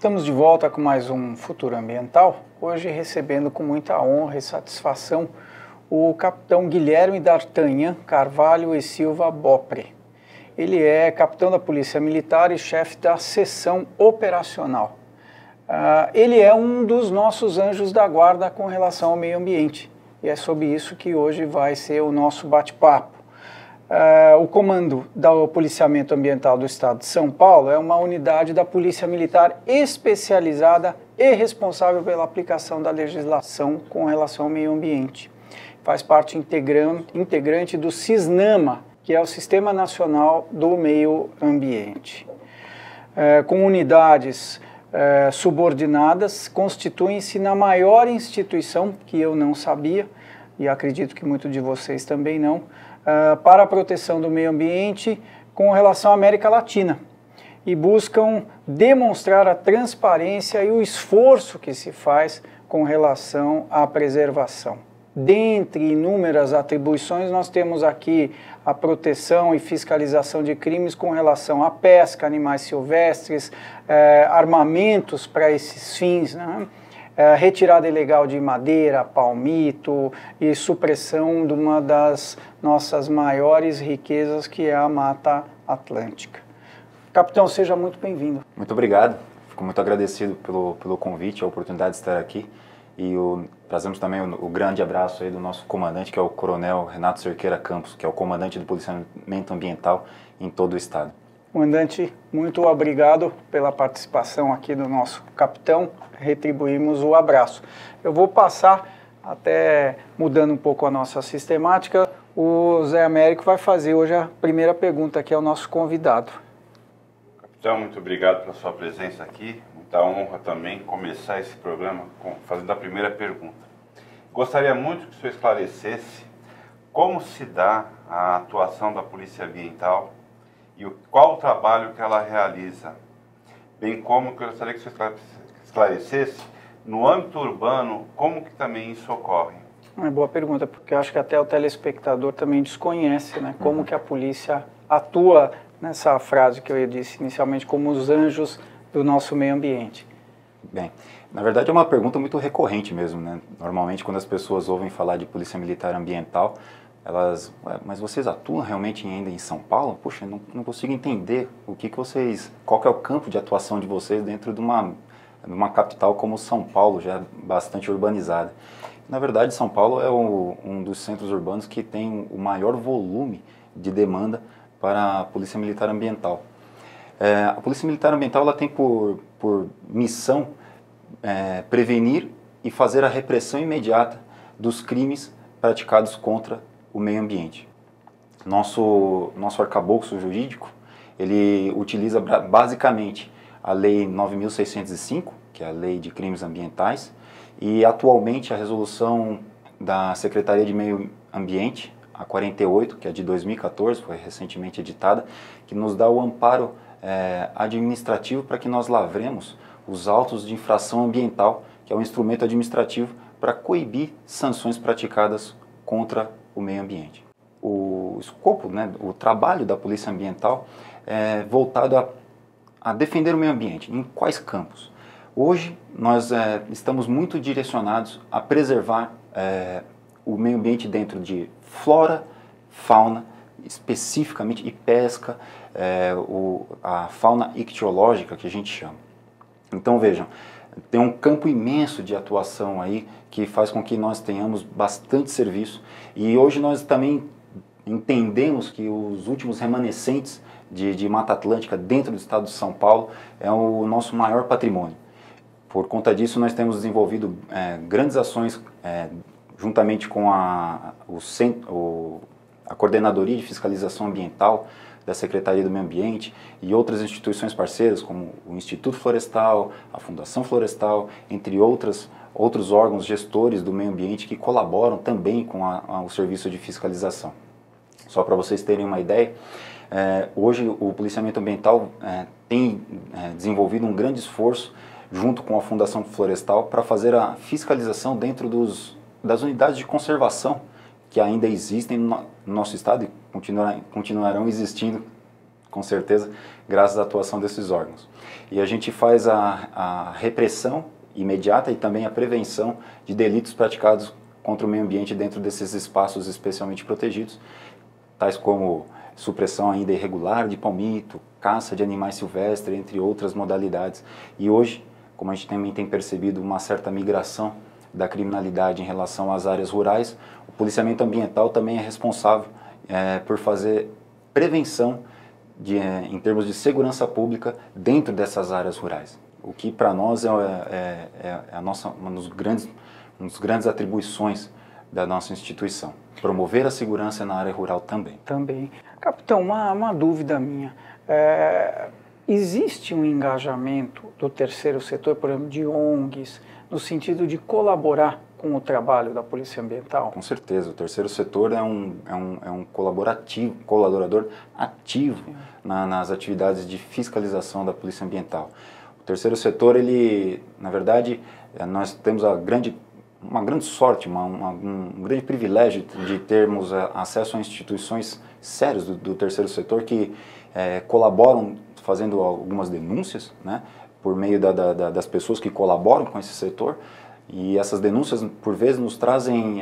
Estamos de volta com mais um Futuro Ambiental, hoje recebendo com muita honra e satisfação o capitão Guilherme D'Artagnan Carvalho e Silva Bopre. Ele é capitão da Polícia Militar e chefe da seção operacional. Ele é um dos nossos anjos da guarda com relação ao meio ambiente e é sobre isso que hoje vai ser o nosso bate-papo. O Comando do Policiamento Ambiental do Estado de São Paulo é uma unidade da Polícia Militar especializada e responsável pela aplicação da legislação com relação ao meio ambiente. Faz parte integrante do SISNAMA, que é o Sistema Nacional do Meio Ambiente. Com unidades subordinadas, constituem-se na maior instituição, que eu não sabia, e acredito que muitos de vocês também não, para a proteção do meio ambiente com relação à América Latina e buscam demonstrar a transparência e o esforço que se faz com relação à preservação. Dentre inúmeras atribuições, nós temos aqui a proteção e fiscalização de crimes com relação à pesca, animais silvestres, armamentos para esses fins, né? Retirada ilegal de madeira, palmito e supressão de uma das nossas maiores riquezas, que é a Mata Atlântica. Capitão, seja muito bem-vindo. Muito obrigado, fico muito agradecido pelo convite, a oportunidade de estar aqui e trazemos também o grande abraço aí do nosso comandante, que é o Coronel Renato Cerqueira Campos, que é o comandante do Policiamento Ambiental em todo o estado. Comandante, muito obrigado pela participação aqui do nosso capitão, retribuímos o abraço. Eu vou passar, até mudando um pouco a nossa sistemática, o Zé Américo vai fazer hoje a primeira pergunta, que é o nosso convidado. Capitão, muito obrigado pela sua presença aqui, muita honra também começar esse programa fazendo a primeira pergunta. Gostaria muito que o senhor esclarecesse como se dá a atuação da Polícia Ambiental e qual o trabalho que ela realiza, bem como que eu gostaria que o senhor esclarecesse no âmbito urbano como que também isso ocorre. É boa pergunta, porque eu acho que até o telespectador também desconhece, né, como que a polícia atua nessa frase que eu disse inicialmente, como os anjos do nosso meio ambiente. Bem, na verdade é uma pergunta muito recorrente mesmo, né? Normalmente quando as pessoas ouvem falar de Polícia Militar Ambiental, elas, mas vocês atuam realmente ainda em São Paulo? Puxa, não consigo entender qual que é o campo de atuação de vocês dentro de uma capital como São Paulo, já bastante urbanizada. Na verdade, São Paulo é um dos centros urbanos que tem o maior volume de demanda para a Polícia Militar Ambiental. A Polícia Militar Ambiental ela tem por missão prevenir e fazer a repressão imediata dos crimes praticados contra o meio ambiente. Nosso arcabouço jurídico, ele utiliza basicamente a Lei 9.605, que é a Lei de Crimes Ambientais, e atualmente a resolução da Secretaria de Meio Ambiente, a 48, que é de 2014, foi recentemente editada, que nos dá o amparo administrativo para que nós lavremos os autos de infração ambiental, que é um instrumento administrativo para coibir sanções praticadas contra o meio ambiente. O escopo, né, o trabalho da Polícia Ambiental é voltado a defender o meio ambiente. Em quais campos? Hoje nós estamos muito direcionados a preservar o meio ambiente dentro de flora, fauna, especificamente, e pesca, a fauna ictiológica que a gente chama. Então vejam, tem um campo imenso de atuação aí que faz com que nós tenhamos bastante serviço, e hoje nós também entendemos que os últimos remanescentes de Mata Atlântica dentro do estado de São Paulo é o nosso maior patrimônio. Por conta disso nós temos desenvolvido grandes ações juntamente com a Coordenadoria de Fiscalização Ambiental da Secretaria do Meio Ambiente e outras instituições parceiras, como o Instituto Florestal, a Fundação Florestal, entre outros órgãos gestores do meio ambiente que colaboram também com o serviço de fiscalização. Só para vocês terem uma ideia, hoje o policiamento ambiental tem desenvolvido um grande esforço junto com a Fundação Florestal para fazer a fiscalização dentro das unidades de conservação que ainda existem no nosso estado e continuarão existindo com certeza, graças à atuação desses órgãos. E a gente faz a repressão imediata e também a prevenção de delitos praticados contra o meio ambiente dentro desses espaços especialmente protegidos, tais como supressão ainda irregular de palmito, caça de animais silvestres, entre outras modalidades. E hoje, como a gente também tem percebido uma certa migração da criminalidade em relação às áreas rurais, o policiamento ambiental também é responsável por fazer prevenção em termos de segurança pública dentro dessas áreas rurais. O que para nós é uma das grandes atribuições da nossa instituição. Promover a segurança na área rural também. Também. Capitão, uma dúvida minha. Existe um engajamento do terceiro setor, por exemplo, de ONGs, no sentido de colaborar com o trabalho da Polícia Ambiental? Com certeza. O terceiro setor é um colaborador ativo nas atividades de fiscalização da Polícia Ambiental. O terceiro setor, ele, na verdade, nós temos uma grande sorte, um grande privilégio de termos acesso a instituições sérias do terceiro setor que colaboram fazendo algumas denúncias, né, por meio das pessoas que colaboram com esse setor, e essas denúncias por vezes nos trazem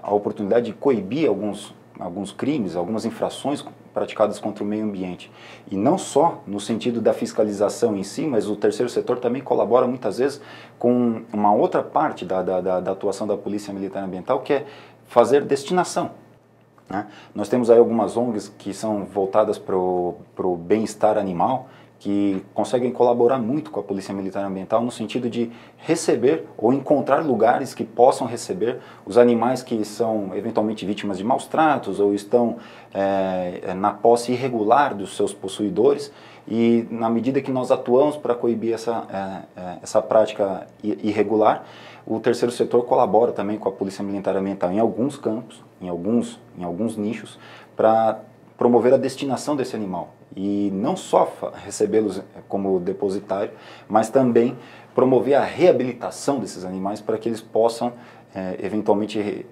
a oportunidade de coibir alguns crimes, algumas infrações praticadas contra o meio ambiente. E não só no sentido da fiscalização em si, mas o terceiro setor também colabora muitas vezes com uma outra parte da atuação da Polícia Militar Ambiental, que é fazer destinação, né? Nós temos aí algumas ONGs que são voltadas para o bem-estar animal, que conseguem colaborar muito com a Polícia Militar Ambiental no sentido de receber ou encontrar lugares que possam receber os animais que são eventualmente vítimas de maus tratos ou estão na posse irregular dos seus possuidores, e na medida que nós atuamos para coibir essa prática irregular, o terceiro setor colabora também com a Polícia Militar Ambiental em alguns campos, em alguns nichos, para promover a destinação desse animal. E não só recebê-los como depositário, mas também promover a reabilitação desses animais para que eles possam eventualmente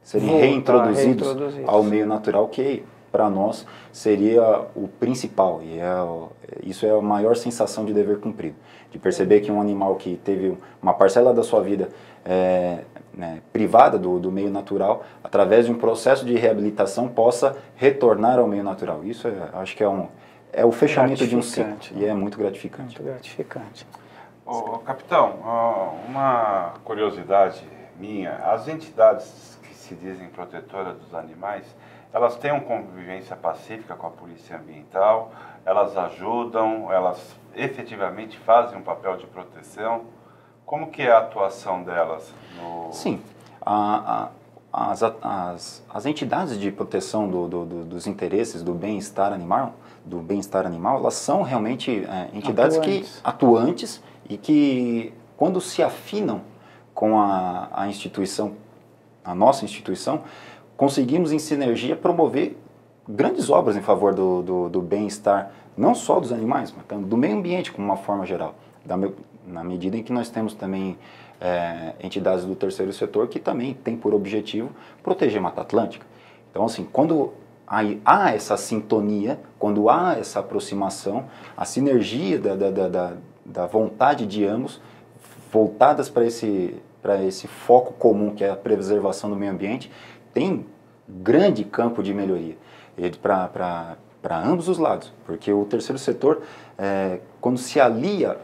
serem reintroduzidos ao meio natural, que para nós seria o principal, e isso é a maior sensação de dever cumprido, de perceber que um animal que teve uma parcela da sua vida privada do meio natural, através de um processo de reabilitação, possa retornar ao meio natural. Isso acho que é o fechamento de um ciclo, e é muito gratificante. Muito gratificante. Capitão, uma curiosidade minha, as entidades que se dizem protetoras dos animais, elas têm uma convivência pacífica com a Polícia Ambiental, elas ajudam, elas efetivamente fazem um papel de proteção. Como que é a atuação delas? Sim, as entidades de proteção dos interesses do bem-estar animal, elas são realmente entidades atuantes e que, quando se afinam com a instituição, a nossa instituição, conseguimos em sinergia promover grandes obras em favor do bem-estar, não só dos animais, mas também do meio ambiente, como uma forma geral. Na medida em que nós temos também entidades do terceiro setor que também têm por objetivo proteger a Mata Atlântica. Então, assim, quando há essa sintonia, quando há essa aproximação, a sinergia da vontade de ambos, voltadas para esse foco comum, que é a preservação do meio ambiente, tem grande campo de melhoria para ambos os lados, porque o terceiro setor, quando se alia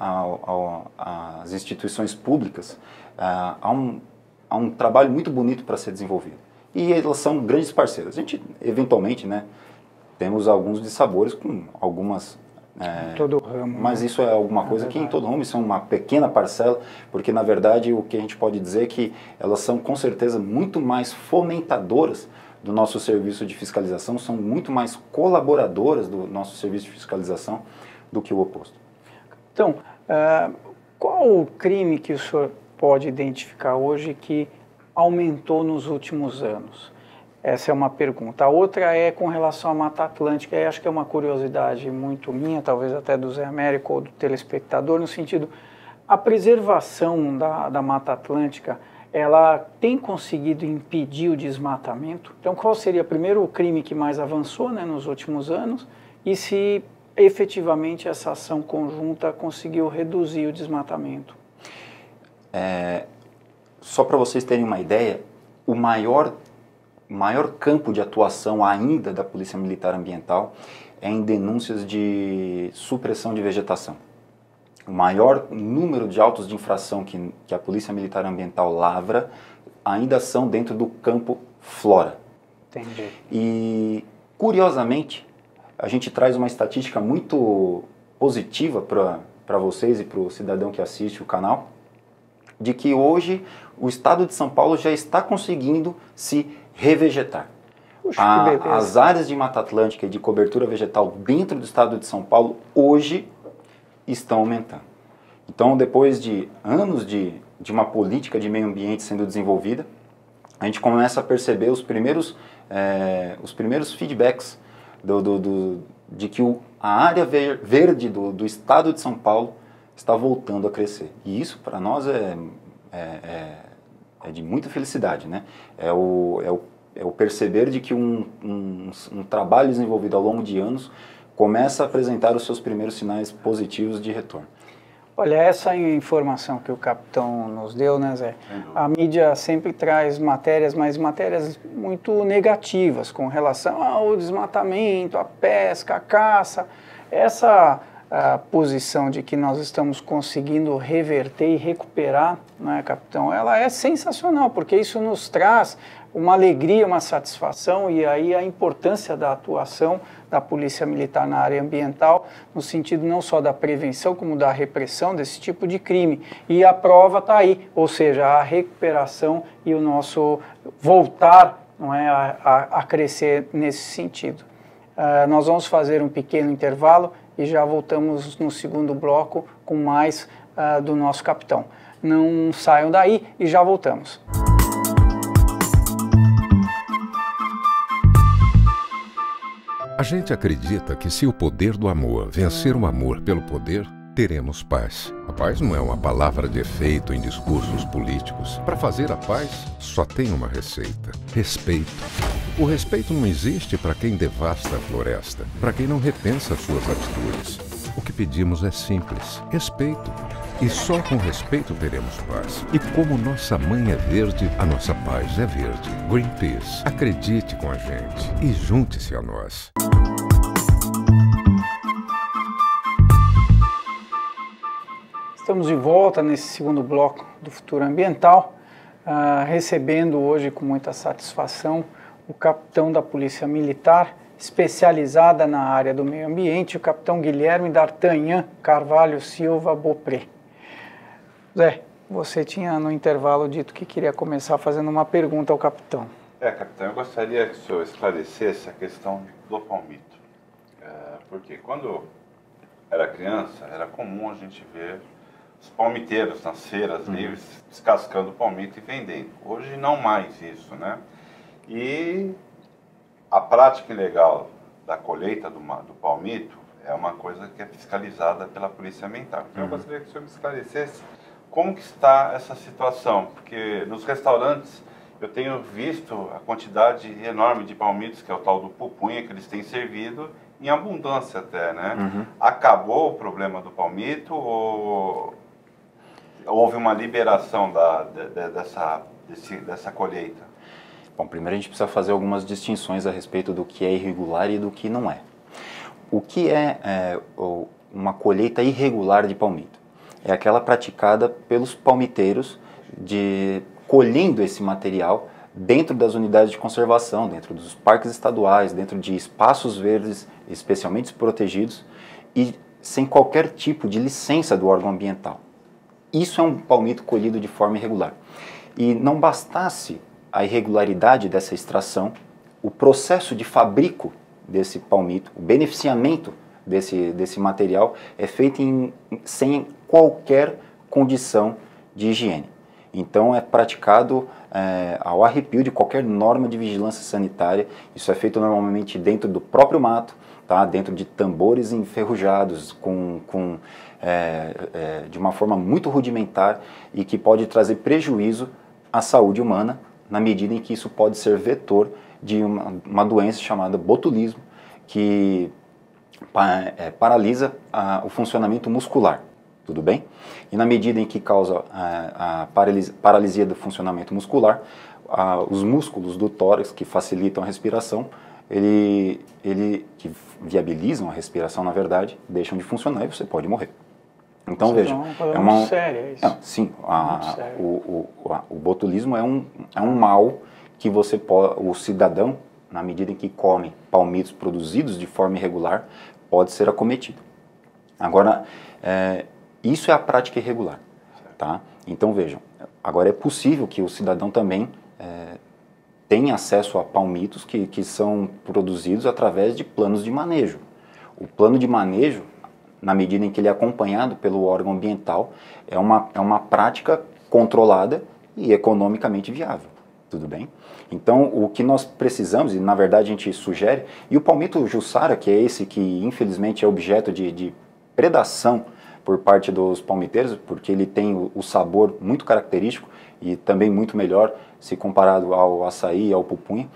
às instituições públicas, há um trabalho muito bonito para ser desenvolvido. E elas são grandes parceiras. A gente, eventualmente, temos alguns dissabores com algumas... todo ramo. Mas isso é alguma coisa que em todo ramo, isso é uma pequena parcela, porque, na verdade, o que a gente pode dizer é que elas são, com certeza, muito mais fomentadoras do nosso serviço de fiscalização, são muito mais colaboradoras do nosso serviço de fiscalização do que o oposto. Então, qual o crime que o senhor pode identificar hoje que aumentou nos últimos anos? Essa é uma pergunta. A outra é com relação à Mata Atlântica, e acho que é uma curiosidade muito minha, talvez até do Zé Américo ou do telespectador, no sentido, a preservação da Mata Atlântica, ela tem conseguido impedir o desmatamento? Então, qual seria primeiro o crime que mais avançou nos últimos anos? E se efetivamente essa ação conjunta conseguiu reduzir o desmatamento? Só para vocês terem uma ideia, o maior campo de atuação ainda da Polícia Militar Ambiental é em denúncias de supressão de vegetação. O maior número de autos de infração que a Polícia Militar Ambiental lavra ainda são dentro do campo flora. Entendi. E, curiosamente, a gente traz uma estatística muito positiva para vocês e para o cidadão que assiste o canal, de que hoje o estado de São Paulo já está conseguindo se revegetar. Puxa, que beleza. As áreas de Mata Atlântica e de cobertura vegetal dentro do estado de São Paulo hoje estão aumentando. Então, depois de anos de uma política de meio ambiente sendo desenvolvida, a gente começa a perceber os primeiros feedbacks de que a área verde do estado de São Paulo está voltando a crescer. E isso, para nós, é de muita felicidade, né? É o perceber de que um trabalho desenvolvido ao longo de anos começa a apresentar os seus primeiros sinais positivos de retorno. Olha, essa informação que o capitão nos deu, né, Zé? A mídia sempre traz matérias, mas matérias muito negativas com relação ao desmatamento, à pesca, à caça. Essa posição de que nós estamos conseguindo reverter e recuperar, né, capitão, ela é sensacional, porque isso nos traz uma alegria, uma satisfação, e aí a importância da atuação da Polícia Militar na área ambiental, no sentido não só da prevenção, como da repressão desse tipo de crime. E a prova está aí, ou seja, a recuperação e o nosso voltar, não é, a crescer nesse sentido. Nós vamos fazer um pequeno intervalo e já voltamos no segundo bloco com mais do nosso capitão. Não saiam daí e já voltamos. A gente acredita que se o poder do amor vencer o amor pelo poder, teremos paz. A paz não é uma palavra de efeito em discursos políticos. Para fazer a paz, só tem uma receita: respeito. O respeito não existe para quem devasta a floresta, para quem não repensa suas atitudes. O que pedimos é simples: respeito. E só com respeito teremos paz. E como nossa mãe é verde, a nossa paz é verde. Greenpeace. Acredite com a gente e junte-se a nós. Estamos de volta nesse segundo bloco do Futuro Ambiental, recebendo hoje com muita satisfação o capitão da Polícia Militar, especializada na área do meio ambiente, o capitão Guilherme D'Artagnan Carvalho Silva Beaupré. Zé, você tinha no intervalo dito que queria começar fazendo uma pergunta ao capitão. Capitão, eu gostaria que o senhor esclarecesse a questão do palmito. Porque quando era criança, era comum a gente ver os palmiteiros nas feiras livres descascando palmito e vendendo. Hoje não mais isso, né? E a prática ilegal da colheita do palmito é uma coisa que é fiscalizada pela Polícia Ambiental. Então eu gostaria que o senhor me esclarecesse como que está essa situação, porque nos restaurantes eu tenho visto a quantidade enorme de palmitos, que é o tal do pupunha, que eles têm servido em abundância até, né? Acabou o problema do palmito ou houve uma liberação dessa colheita? Bom, primeiro a gente precisa fazer algumas distinções a respeito do que é irregular e do que não é. O que é uma colheita irregular de palmito? É aquela praticada pelos palmiteiros colhendo esse material dentro das unidades de conservação, dentro dos parques estaduais, dentro de espaços verdes especialmente protegidos e sem qualquer tipo de licença do órgão ambiental. Isso é um palmito colhido de forma irregular. E não bastasse a irregularidade dessa extração, o processo de fabrico desse palmito, o beneficiamento desse material é feito sem qualquer condição de higiene. Então é praticado ao arrepio de qualquer norma de vigilância sanitária. Isso é feito normalmente dentro do próprio mato, tá? Dentro de tambores enferrujados, de uma forma muito rudimentar e que pode trazer prejuízo à saúde humana, na medida em que isso pode ser vetor de uma doença chamada botulismo, que paralisa o funcionamento muscular, tudo bem? E na medida em que causa a paralisia do funcionamento muscular, os músculos do tórax que facilitam a respiração, que viabilizam a respiração, na verdade, deixam de funcionar e você pode morrer. Então, veja, é uma sério isso. Sim, o botulismo é um mal que o cidadão, na medida em que come palmitos produzidos de forma irregular, pode ser acometido. Agora, isso é a prática irregular, tá? Então, vejam, agora é possível que o cidadão também tenha acesso a palmitos que são produzidos através de planos de manejo. O plano de manejo, na medida em que ele é acompanhado pelo órgão ambiental, é uma prática controlada e economicamente viável, tudo bem? Então, o que nós precisamos, e na verdade a gente sugere, e o palmito Jussara, que é esse que infelizmente é objeto de predação por parte dos palmiteiros, porque ele tem o sabor muito característico e também muito melhor se comparado ao açaí e ao pupunha,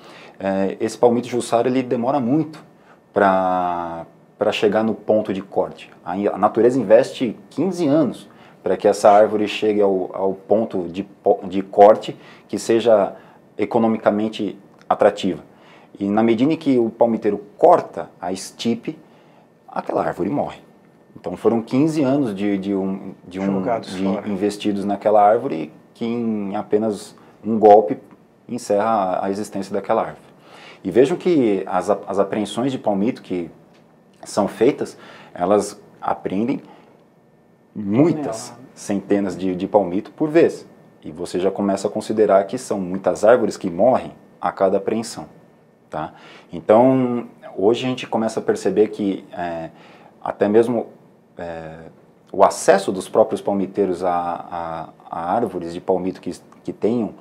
esse palmito Jussara ele demora muito para chegar no ponto de corte. A natureza investe 15 anos para que essa árvore chegue ao ponto de corte que seja economicamente atrativa. E na medida em que o palmiteiro corta a estipe, aquela árvore morre. Então foram 15 anos de investidos naquela árvore que em apenas um golpe encerra a existência daquela árvore. E vejam que as apreensões de palmito que são feitas, elas apreendem muitas centenas de palmito por vez. E você já começa a considerar que são muitas árvores que morrem a cada apreensão. Tá? Então, hoje a gente começa a perceber que até mesmo o acesso dos próprios palmiteiros a árvores de palmito que tenham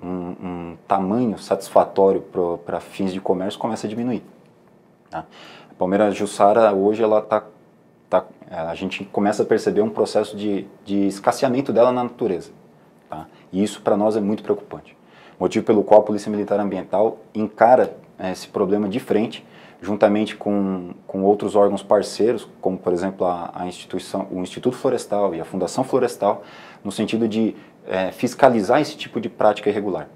um tamanho satisfatório para fins de comércio começa a diminuir. Tá? A palmeira Jussara hoje a gente começa a perceber um processo de escasseamento dela na natureza. Tá? E isso para nós é muito preocupante. Motivo pelo qual a Polícia Militar Ambiental encara esse problema de frente, juntamente com outros órgãos parceiros, como por exemplo o Instituto Florestal e a Fundação Florestal, no sentido de fiscalizar esse tipo de prática irregular.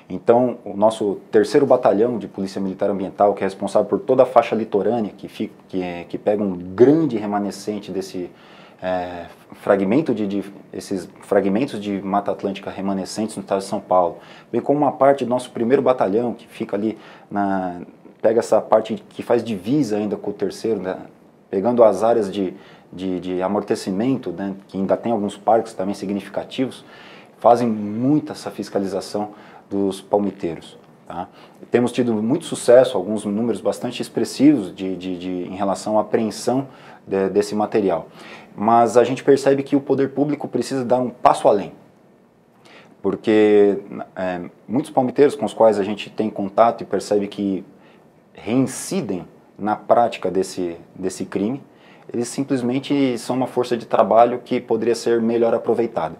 Então, o nosso 3º Batalhão de Polícia Militar Ambiental, que é responsável por toda a faixa litorânea, que pega um grande remanescente desse esses fragmentos de Mata Atlântica remanescentes no estado de São Paulo, bem como uma parte do nosso 1º Batalhão, que fica ali, pega essa parte que faz divisa ainda com o 3º, né, pegando as áreas de amortecimento, né, que ainda tem alguns parques também significativos, fazem muita essa fiscalização dos palmiteiros. Tá? Temos tido muito sucesso, alguns números bastante expressivos em relação à apreensão desse material. Mas a gente percebe que o poder público precisa dar um passo além. Porque muitos palmiteiros com os quais a gente tem contato e percebe que reincidem na prática desse crime, eles simplesmente são uma força de trabalho que poderia ser melhor aproveitada.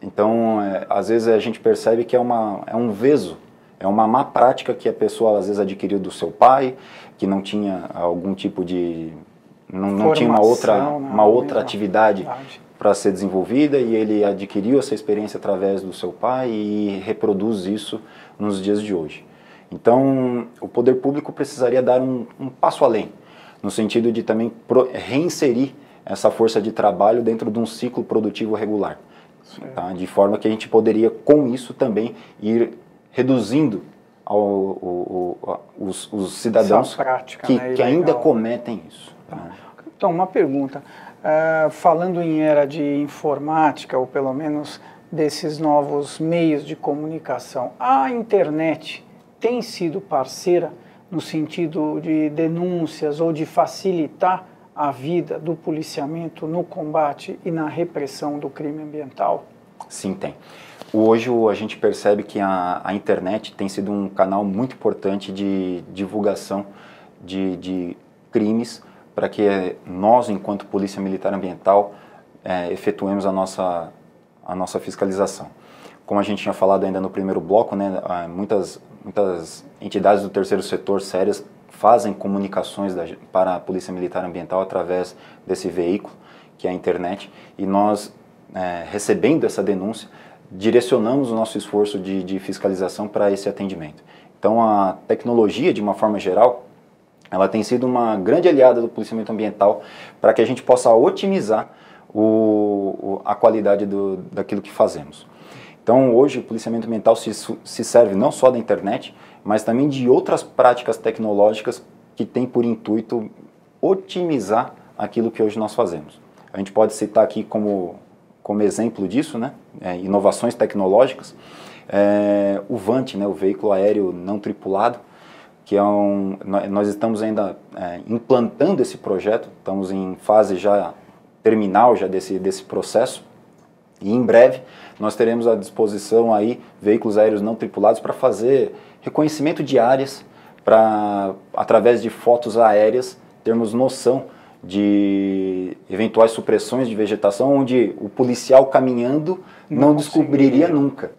Então, às vezes a gente percebe que é um veso, é uma má prática que a pessoa às vezes adquiriu do seu pai, que não tinha algum tipo de... não tinha uma outra atividade para ser desenvolvida e ele adquiriu essa experiência através do seu pai e reproduz isso nos dias de hoje. Então, o poder público precisaria dar um passo além, no sentido de também reinserir essa força de trabalho dentro de um ciclo produtivo regular. Tá? De forma que a gente poderia, com isso, também ir reduzindo os cidadãos prática, que ainda cometem isso. Tá. Né? Então, uma pergunta. Falando em era de informática, ou pelo menos desses novos meios de comunicação, a internet tem sido parceira no sentido de denúncias ou de facilitar a vida do policiamento no combate e na repressão do crime ambiental? Sim, tem. Hoje a gente percebe que a internet tem sido um canal muito importante de divulgação de crimes para que nós, enquanto Polícia Militar Ambiental, efetuemos a nossa fiscalização. Como a gente tinha falado ainda no primeiro bloco, né, muitas entidades do terceiro setor sérias fazem comunicações para a Polícia Militar Ambiental através desse veículo, que é a internet, e nós, recebendo essa denúncia, direcionamos o nosso esforço de fiscalização para esse atendimento. Então, a tecnologia, de uma forma geral, ela tem sido uma grande aliada do policiamento ambiental para que a gente possa otimizar a qualidade daquilo que fazemos. Então, hoje, o policiamento ambiental se serve não só da internet, mas também de outras práticas tecnológicas que têm por intuito otimizar aquilo que hoje nós fazemos. A gente pode citar aqui como exemplo disso, né, inovações tecnológicas, o VANT, né, o veículo aéreo não tripulado, que nós estamos ainda implantando esse projeto, estamos em fase já terminal já desse processo, e em breve nós teremos à disposição aí veículos aéreos não tripulados para fazer reconhecimento de áreas, para, através de fotos aéreas, termos noção de eventuais supressões de vegetação, onde o policial caminhando não descobriria nunca,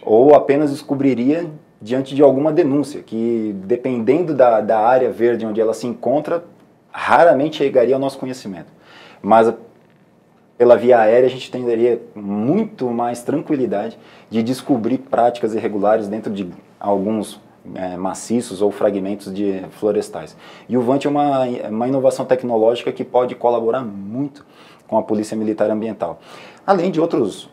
ou apenas descobriria diante de alguma denúncia, que dependendo da área verde onde ela se encontra, raramente chegaria ao nosso conhecimento. Mas pela via aérea a gente teria muito mais tranquilidade de descobrir práticas irregulares dentro de alguns maciços ou fragmentos de florestais. E o VANT é uma inovação tecnológica que pode colaborar muito com a Polícia Militar Ambiental. Além de outros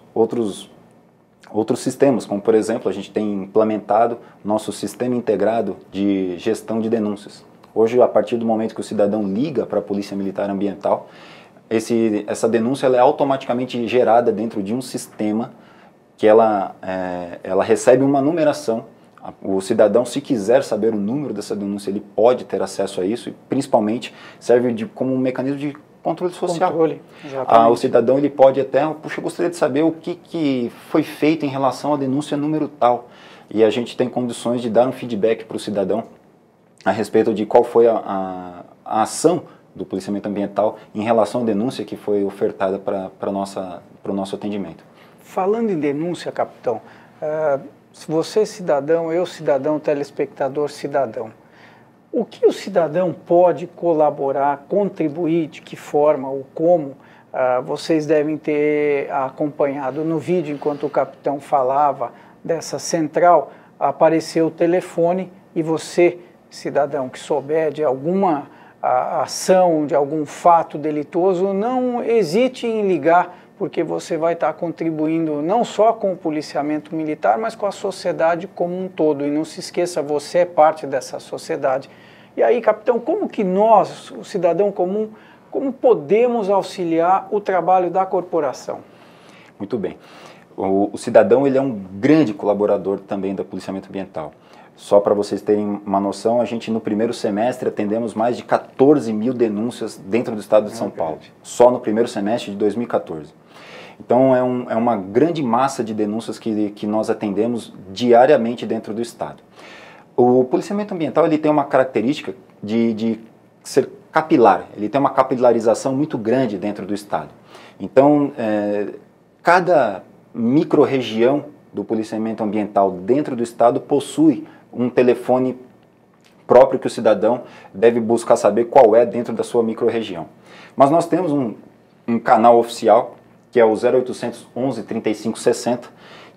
sistemas, como por exemplo, a gente tem implementado nosso sistema integrado de gestão de denúncias. Hoje, a partir do momento que o cidadão liga para a Polícia Militar Ambiental, essa denúncia ela é automaticamente gerada dentro de um sistema que ela recebe uma numeração. O cidadão, se quiser saber o número dessa denúncia, ele pode ter acesso a isso, e principalmente serve como um mecanismo de controle social. O cidadão ele pode até, puxa, eu gostaria de saber o que foi feito em relação à denúncia número tal, e a gente tem condições de dar um feedback para o cidadão a respeito de qual foi a ação do policiamento ambiental em relação à denúncia que foi ofertada para o nosso atendimento. Falando em denúncia, capitão, você cidadão, eu cidadão, telespectador cidadão, o que o cidadão pode colaborar, contribuir, de que forma ou como? Vocês devem ter acompanhado no vídeo, enquanto o capitão falava dessa central, apareceu o telefone e você, cidadão, que souber de alguma ação, de algum fato delituoso, não hesite em ligar, porque você vai estar contribuindo não só com o policiamento militar, mas com a sociedade como um todo. E não se esqueça, você é parte dessa sociedade. E aí, capitão, como que nós, o cidadão comum, como podemos auxiliar o trabalho da corporação? Muito bem. O cidadão ele é um grande colaborador também do policiamento ambiental. Só para vocês terem uma noção, a gente no primeiro semestre atendemos mais de 14 mil denúncias dentro do estado de São Paulo, só no primeiro semestre de 2014. Então é uma grande massa de denúncias que nós atendemos diariamente dentro do estado. O policiamento ambiental ele tem uma característica de ser capilar, ele tem uma capilarização muito grande dentro do estado. Então, cada micro-região do policiamento ambiental dentro do estado possui um telefone próprio que o cidadão deve buscar saber qual é dentro da sua micro-região. Mas nós temos um canal oficial, que é o 0800 11 35 60,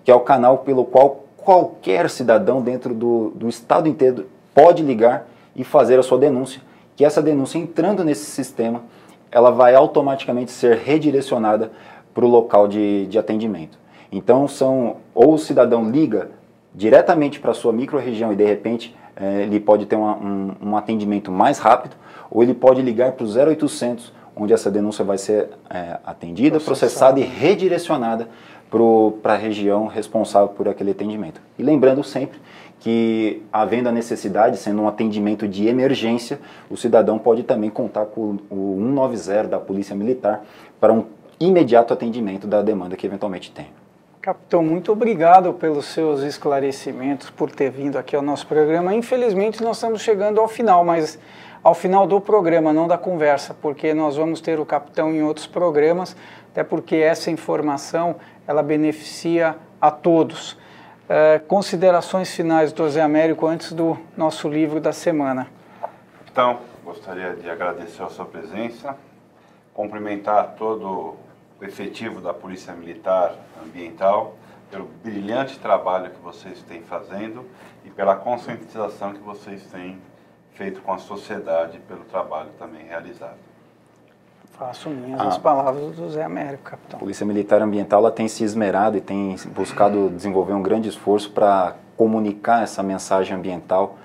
que é o canal pelo qual qualquer cidadão dentro do estado inteiro pode ligar e fazer a sua denúncia, que essa denúncia entrando nesse sistema, ela vai automaticamente ser redirecionada para o local de atendimento. Então, ou o cidadão liga diretamente para a sua micro-região e de repente ele pode ter um atendimento mais rápido, ou ele pode ligar para o 0800, onde essa denúncia vai ser atendida, processada e redirecionada para a região responsável por aquele atendimento. E lembrando sempre que, havendo a necessidade, sendo um atendimento de emergência, o cidadão pode também contar com o 190 da Polícia Militar para um imediato atendimento da demanda que eventualmente tem. Capitão, muito obrigado pelos seus esclarecimentos, por ter vindo aqui ao nosso programa. Infelizmente nós estamos chegando ao final, mas ao final do programa, não da conversa, porque nós vamos ter o capitão em outros programas, até porque essa informação ela beneficia a todos. Considerações finais do Zé Américo antes do nosso livro da semana. Capitão, gostaria de agradecer a sua presença, cumprimentar todo o efetivo da Polícia Militar Ambiental pelo brilhante trabalho que vocês têm fazendo e pela conscientização que vocês têm feito com a sociedade pelo trabalho também realizado. Faço minhas as palavras do Zé Américo, capitão. A Polícia Militar Ambiental ela tem se esmerado e tem buscado desenvolver um grande esforço para comunicar essa mensagem ambiental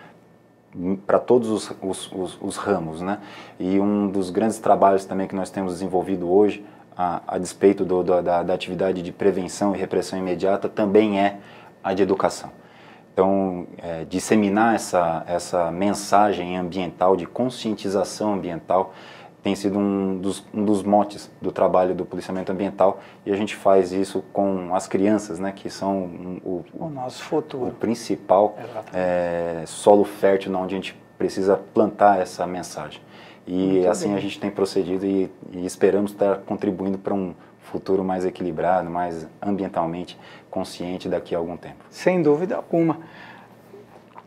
para todos os ramos, né? E um dos grandes trabalhos também que nós temos desenvolvido hoje, a despeito da atividade de prevenção e repressão imediata, também é a de educação. Então, disseminar essa mensagem ambiental, de conscientização ambiental, tem sido um dos motes do trabalho do policiamento ambiental, e a gente faz isso com as crianças, né, que são o nosso futuro, o principal solo fértil onde a gente precisa plantar essa mensagem. E muito assim bem. A gente tem procedido e esperamos estar contribuindo para um futuro mais equilibrado, mais ambientalmente consciente daqui a algum tempo. Sem dúvida alguma.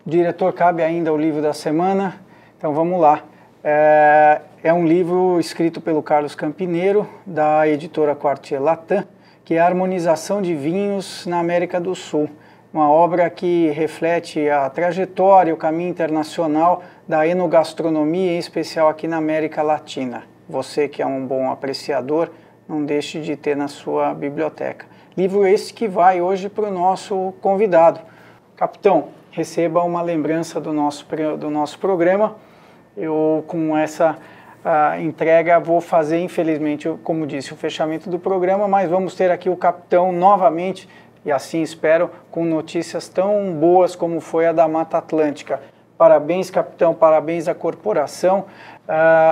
Diretor, cabe ainda o livro da semana, então vamos lá. É um livro escrito pelo Carlos Campineiro, da editora Quartier Latam, que é a harmonização de vinhos na América do Sul. Uma obra que reflete a trajetória, o caminho internacional da enogastronomia, em especial aqui na América Latina. Você que é um bom apreciador, não deixe de ter na sua biblioteca. Livro esse que vai hoje para o nosso convidado. Capitão, receba uma lembrança do nosso programa. Eu, com essa entrega, vou fazer, infelizmente, como disse, o fechamento do programa, mas vamos ter aqui o capitão novamente, e assim espero, com notícias tão boas como foi a da Mata Atlântica. Parabéns, capitão, parabéns à corporação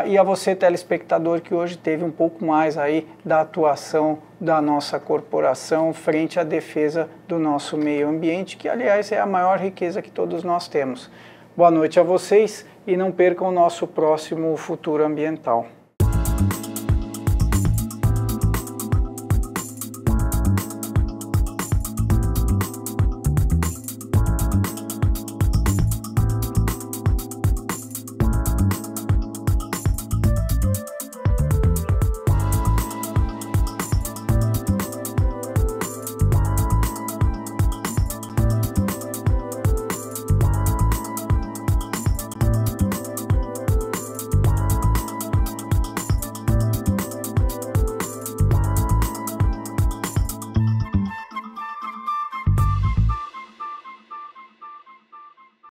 e a você, telespectador, que hoje teve um pouco mais aí da atuação da nossa corporação frente à defesa do nosso meio ambiente, que, aliás, é a maior riqueza que todos nós temos. Boa noite a vocês e não percam o nosso próximo Futuro Ambiental.